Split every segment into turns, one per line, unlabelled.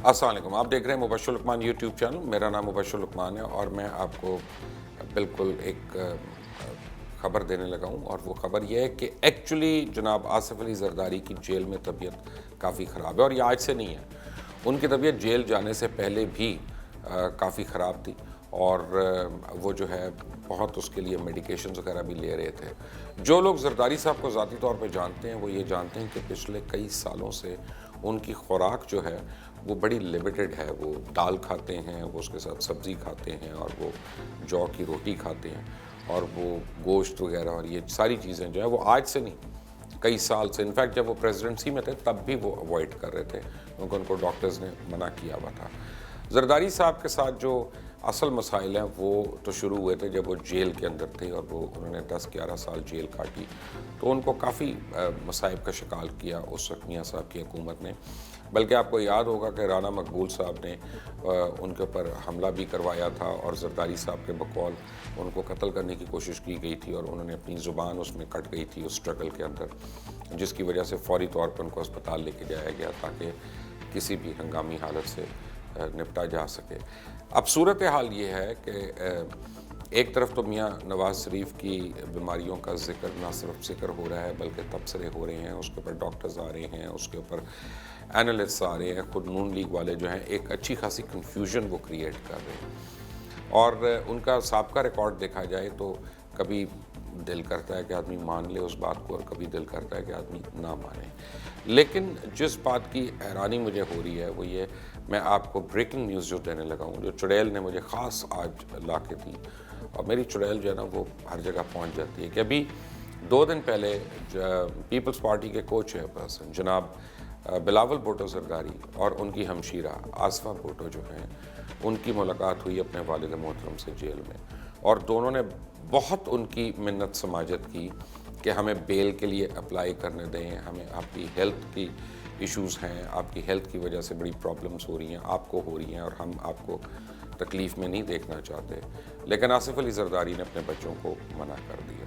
السلام علیکم، آپ دیکھ رہے ہیں مبشر لقمان یوٹیوب چینل. میرا نام مبشر لقمان ہے اور میں آپ کو بالکل ایک خبر دینے لگا ہوں، اور وہ خبر یہ ہے کہ ایکچولی جناب آصف علی زرداری کی جیل میں طبیعت کافی خراب ہے، اور یہ آج سے نہیں ہے. ان کی طبیعت جیل جانے سے پہلے بھی کافی خراب تھی، اور وہ جو ہے بہت اس کے لیے میڈیکیشنز وغیرہ بھی لے رہے تھے. جو لوگ زرداری صاحب کو ذاتی طور پہ جانتے ہیں وہ یہ جانتے ہیں کہ پچھلے کئی سالوں سے ان کی خوراک جو ہے وہ بڑی لیمیٹڈ ہے. وہ دال کھاتے ہیں، وہ اس کے ساتھ سبزی کھاتے ہیں، اور وہ جو کی روٹی کھاتے ہیں، اور وہ گوشت وغیرہ، اور یہ ساری چیزیں جو ہے وہ آج سے نہیں، کئی سال سے. انفیکٹ جب وہ پریزیڈنسی میں تھے تب بھی وہ اوائڈ کر رہے تھے کیونکہ ان کو ڈاکٹرز نے منع کیا ہوا تھا. زرداری صاحب کے ساتھ جو اصل مسائل ہیں وہ تو شروع ہوئے تھے جب وہ جیل کے اندر تھے، اور وہ انہوں نے 10-11 سال جیل کاٹی، تو ان کو کافی مصائب کا شکار کیا اس وقت میاں صاحب کی حکومت نے. بلکہ آپ کو یاد ہوگا کہ رانا مقبول صاحب نے ان کے اوپر حملہ بھی کروایا تھا، اور زرداری صاحب کے بقول ان کو قتل کرنے کی کوشش کی گئی تھی، اور انہوں نے اپنی زبان اس میں کٹ گئی تھی اس سٹرگل کے اندر، جس کی وجہ سے فوری طور پر ان کو اسپتال لے کے جایا گیا تاکہ کسی بھی ہنگامی حالت سے نپٹا جا سکے. اب صورتحال یہ ہے کہ ایک طرف تو میاں نواز شریف کی بیماریوں کا ذکر نہ صرف ذکر ہو رہا ہے بلکہ تبصرے ہو رہے ہیں، اس کے اوپر ڈاکٹرز آ رہے ہیں، اس کے اوپر اینالسٹ آ رہے ہیں، خود نون لیگ والے جو ہیں ایک اچھی خاصی کنفیوژن وہ کریٹ کر رہے ہیں. اور ان کا سابقہ ریکارڈ دیکھا جائے تو کبھی دل کرتا ہے کہ آدمی مان لے اس بات کو، اور کبھی دل کرتا ہے کہ آدمی نہ مانے. لیکن جس بات کی حیرانی مجھے ہو رہی ہے وہ یہ، میں آپ کو بریکنگ نیوز جو دینے لگا ہوں، جو چڑیل نے مجھے خاص آج لا کے دی، اور میری چڑیل جو ہے نا وہ ہر جگہ پہنچ جاتی ہے، کہ ابھی 2 دن پہلے پیپلز پارٹی کے کو چیئر پرسن جناب بلاول بھٹو زرداری اور ان کی ہمشیرہ آصفہ بھٹو جو ہیں، ان کی ملاقات ہوئی اپنے والد محترم سے جیل میں، اور دونوں نے بہت ان کی منت سماجت کی کہ ہمیں بیل کے لیے اپلائی کرنے دیں، ہمیں آپ کی ہیلتھ کی ایشوز ہیں، آپ کی ہیلتھ کی وجہ سے بڑی پرابلمز ہو رہی ہیں، آپ کو ہو رہی ہیں، اور ہم آپ کو تکلیف میں نہیں دیکھنا چاہتے. لیکن آصف علی زرداری نے اپنے بچوں کو منع کر دیا.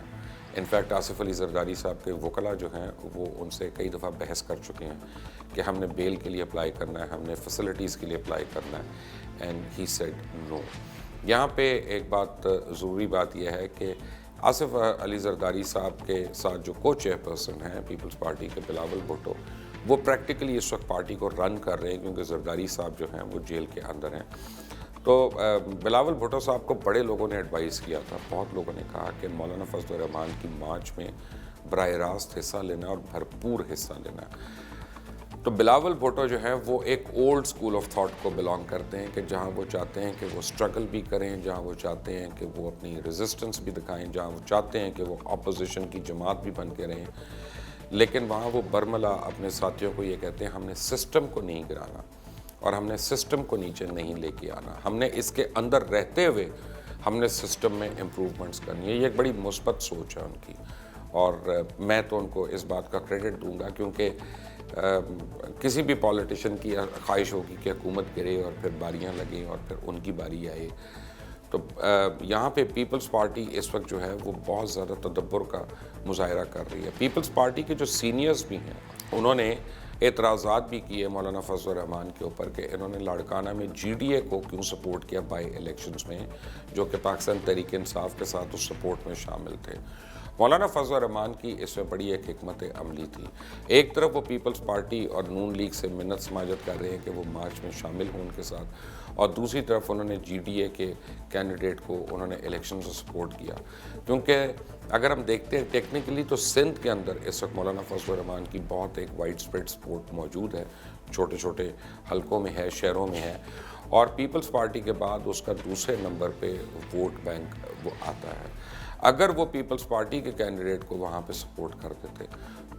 انفیکٹ آصف علی زرداری صاحب کے وکلاء جو ہیں وہ ان سے کئی دفعہ بحث کر چکے ہیں کہ ہم نے بیل کے لیے اپلائی کرنا ہے، ہم نے فیسلٹیز کے لیے اپلائی کرنا ہے، اینڈ ہی سیڈ نو. یہاں پہ ایک بات ضروری بات یہ ہے کہ آصف علی زرداری صاحب کے ساتھ جو کو چیئر پرسن ہیں پیپلز پارٹی کے بلاول بھٹو، وہ پریکٹیکلی اس وقت پارٹی کو رن کر رہے ہیں کیونکہ زرداری صاحب جو ہیں وہ جیل کے اندر ہیں. تو بلاول بھٹو صاحب کو بڑے لوگوں نے ایڈوائز کیا تھا، بہت لوگوں نے کہا کہ مولانا فضل الرحمان کی مارچ میں براہ راست حصہ لینا اور بھرپور حصہ لینا. تو بلاول بھٹو جو ہے وہ ایک اولڈ سکول آف تھاٹ کو بلانگ کرتے ہیں کہ جہاں وہ چاہتے ہیں کہ وہ سٹرگل بھی کریں، جہاں وہ چاہتے ہیں کہ وہ اپنی ریزسٹنس بھی دکھائیں، جہاں وہ چاہتے ہیں کہ وہ اپوزیشن کی جماعت بھی بن کے رہیں، لیکن وہاں وہ برملا اپنے ساتھیوں کو یہ کہتے ہیں ہم نے سسٹم کو نہیں گرانا، اور ہم نے سسٹم کو نیچے نہیں لے کے آنا، ہم نے اس کے اندر رہتے ہوئے ہم نے سسٹم میں امپروومنٹس کرنی ہے. یہ ایک بڑی مثبت سوچ ہے ان کی، اور میں تو ان کو اس بات کا کریڈٹ دوں گا کیونکہ کسی بھی پولیٹیشین کی خواہش ہوگی کہ حکومت گرے اور پھر باریاں لگیں اور پھر ان کی باری آئے. تو یہاں پہ پیپلز پارٹی اس وقت جو ہے وہ بہت زیادہ تدبر کا مظاہرہ کر رہی ہے. پیپلز پارٹی کے جو سینئرز بھی ہیں انہوں نے اعتراضات بھی کیے مولانا فضل الرحمان کے اوپر کہ انہوں نے لاڑکانہ میں جی ڈی اے کو کیوں سپورٹ کیا بائی الیکشنز میں، جو کہ پاکستان تحریک انصاف کے ساتھ اس سپورٹ میں شامل تھے. مولانا فضل الرحمان کی اس میں بڑی ایک حکمت عملی تھی. ایک طرف وہ پیپلز پارٹی اور نون لیگ سے منت سماجت کر رہے ہیں کہ وہ مارچ میں شامل ہوں ان کے ساتھ، اور دوسری طرف انہوں نے جی ڈی اے کے کینڈیڈیٹ کو انہوں نے الیکشن سے سپورٹ کیا. کیونکہ اگر ہم دیکھتے ہیں ٹیکنیکلی تو سندھ کے اندر اس وقت مولانا فضل الرحمان کی بہت ایک وائڈ اسپریڈ سپورٹ موجود ہے، چھوٹے چھوٹے حلقوں میں ہے، شہروں میں ہے، اور پیپلز پارٹی کے بعد اس کا دوسرے نمبر پہ ووٹ بینک وہ آتا ہے. اگر وہ پیپلز پارٹی کے کینڈیڈیٹ کو وہاں پہ سپورٹ کر دیتے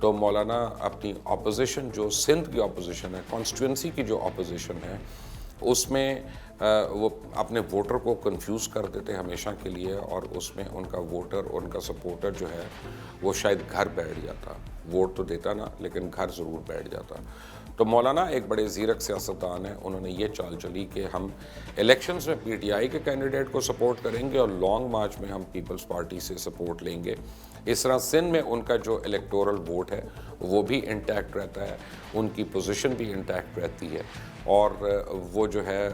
تو مولانا اپنی اپوزیشن جو سندھ کی اپوزیشن ہے، کانسٹیٹوئنسی کی جو اپوزیشن ہے، اس میں وہ اپنے ووٹر کو کنفیوز کر دیتے ہمیشہ کے لیے، اور اس میں ان کا ووٹر، ان کا سپورٹر جو ہے وہ شاید گھر بیٹھ جاتا، ووٹ تو دیتا نا لیکن گھر ضرور بیٹھ جاتا. تو مولانا ایک بڑے زیرک سیاستدان ہیں، انہوں نے یہ چال چلی کہ ہم الیکشنز میں پی ٹی آئی کے کینڈیڈیٹ کو سپورٹ کریں گے اور لانگ مارچ میں ہم پیپلز پارٹی سے سپورٹ لیں گے. اس طرح سندھ میں ان کا جو الیکٹورل ووٹ ہے وہ بھی انٹیکٹ رہتا ہے، ان کی پوزیشن بھی انٹیکٹ رہتی ہے، اور وہ جو ہے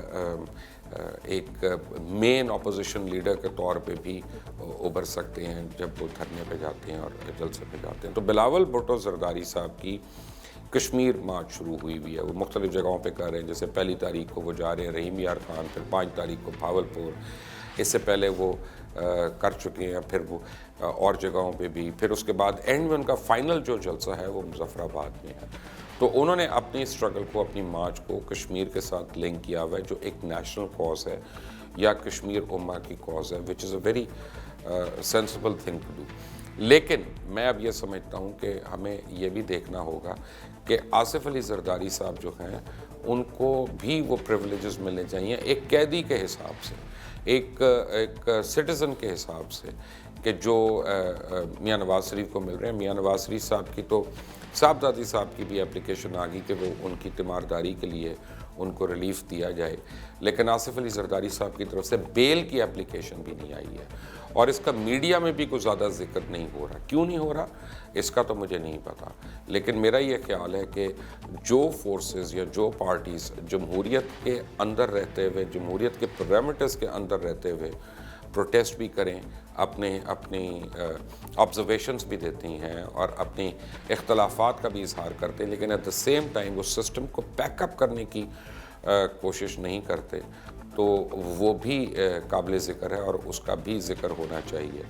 ایک مین اپوزیشن لیڈر کے طور پہ بھی ابھر سکتے ہیں جب وہ دھرنے پہ جاتے ہیں اور جلسے پہ جاتے ہیں. تو بلاول بھٹو زرداری صاحب کی کشمیر مارچ شروع ہوئی ہے، وہ مختلف جگہوں پہ کر رہے ہیں. جیسے 1 تاریخ کو وہ جا رہے ہیں رحیم یار خان، پھر 5 تاریخ کو بھاولپور، اس سے پہلے وہ کر چکے ہیں، پھر وہ اور جگہوں پہ بھی، پھر اس کے بعد اینڈ میں ان کا فائنل جو جلسہ ہے وہ مظفر آباد میں ہے. تو انہوں نے اپنی اسٹرگل کو، اپنی مارچ کو کشمیر کے ساتھ لنک کیا ہوا ہے، جو ایک نیشنل کاز ہے یا کشمیر امہ کی کاز ہے، which is a very sensible thing to do. لیکن میں اب یہ سمجھتا ہوں کہ ہمیں یہ بھی دیکھنا ہوگا کہ آصف علی زرداری صاحب جو ہیں ان کو بھی وہ پریولیجز ملنے چاہیے ایک قیدی کے حساب سے، ایک سٹیزن کے حساب سے، کہ جو میاں نواز شریف کو مل رہے ہیں. میاں نواز شریف صاحب کی تو صاحبزادی صاحب کی بھی اپلیکیشن آ گئی کہ وہ ان کی تیمارداری کے لیے ان کو ریلیف دیا جائے، لیکن آصف علی زرداری صاحب کی طرف سے بیل کی اپلیکیشن بھی نہیں آئی ہے، اور اس کا میڈیا میں بھی کوئی زیادہ ذکر نہیں ہو رہا. کیوں نہیں ہو رہا اس کا تو مجھے نہیں پتا، لیکن میرا یہ خیال ہے کہ جو فورسز یا جو پارٹیز جمہوریت کے اندر رہتے ہوئے، جمہوریت کے پیرامیٹرز کے اندر رہتے ہوئے پروٹیسٹ بھی کریں، اپنی آبزرویشنز بھی دیتی ہیں اور اپنی اختلافات کا بھی اظہار کرتے ہیں، لیکن ایٹ دا سیم ٹائم اس سسٹم کو پیک اپ کرنے کی کوشش نہیں کرتے، تو وہ بھی قابل ذکر ہے اور اس کا بھی ذکر ہونا چاہیے.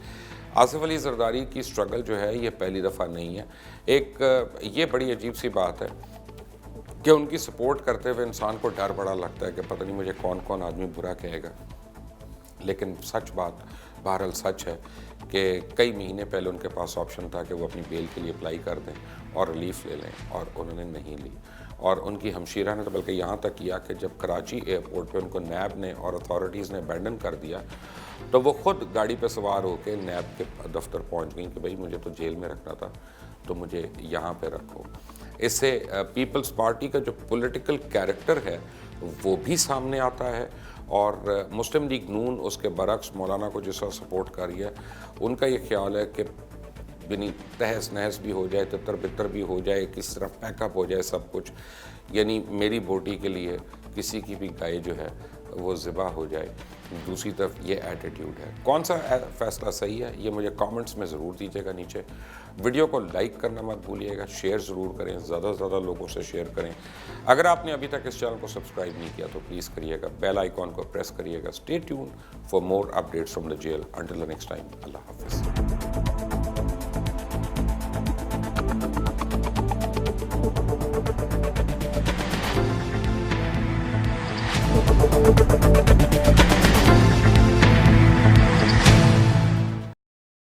آصف علی زرداری کی سٹرگل جو ہے یہ پہلی دفعہ نہیں ہے. ایک یہ بڑی عجیب سی بات ہے کہ ان کی سپورٹ کرتے ہوئے انسان کو ڈر بڑا لگتا ہے کہ پتہ نہیں مجھے کون کون آدمی برا کہے گا، لیکن سچ بات بہرحال سچ ہے کہ کئی مہینے پہلے ان کے پاس آپشن تھا کہ وہ اپنی بیل کے لیے اپلائی کر دیں اور ریلیف لے لیں، اور انہوں نے نہیں لی. اور ان کی ہمشیرہ نے تو بلکہ یہاں تک کیا کہ جب کراچی ایئرپورٹ پہ ان کو نیب نے اور اتھارٹیز نے ابینڈن کر دیا تو وہ خود گاڑی پہ سوار ہو کے نیب کے دفتر پہنچ گئیں کہ بھائی مجھے تو جیل میں رکھنا تھا تو مجھے یہاں پہ رکھو. اس سے پیپلز پارٹی کا جو پولیٹیکل کیریکٹر ہے وہ بھی سامنے آتا ہے، اور مسلم لیگ نون اس کے برعکس مولانا کو جس طرح سپورٹ کر رہی ہے، ان کا یہ خیال ہے کہ یعنی تہس نہس بھی ہو جائے، تتر بتر بھی ہو جائے، کس طرح پیک اپ ہو جائے سب کچھ، یعنی میری بوٹی کے لیے کسی کی بھی گائے جو ہے وہ ذبح ہو جائے. دوسری طرف یہ ایٹیٹیوڈ ہے. کون سا فیصلہ صحیح ہے یہ مجھے کامنٹس میں ضرور دیجیے گا نیچے. ویڈیو کو لائک کرنا مت بھولیے گا، شیئر ضرور کریں، زیادہ سے زیادہ لوگوں سے شیئر کریں. اگر آپ نے ابھی تک اس چینل کو سبسکرائب نہیں کیا تو پلیز کریے گا، بیل آئیکن کو پریس کریے گا. Stay tune for more updates from the jail. Until the next time, اللہ حافظ.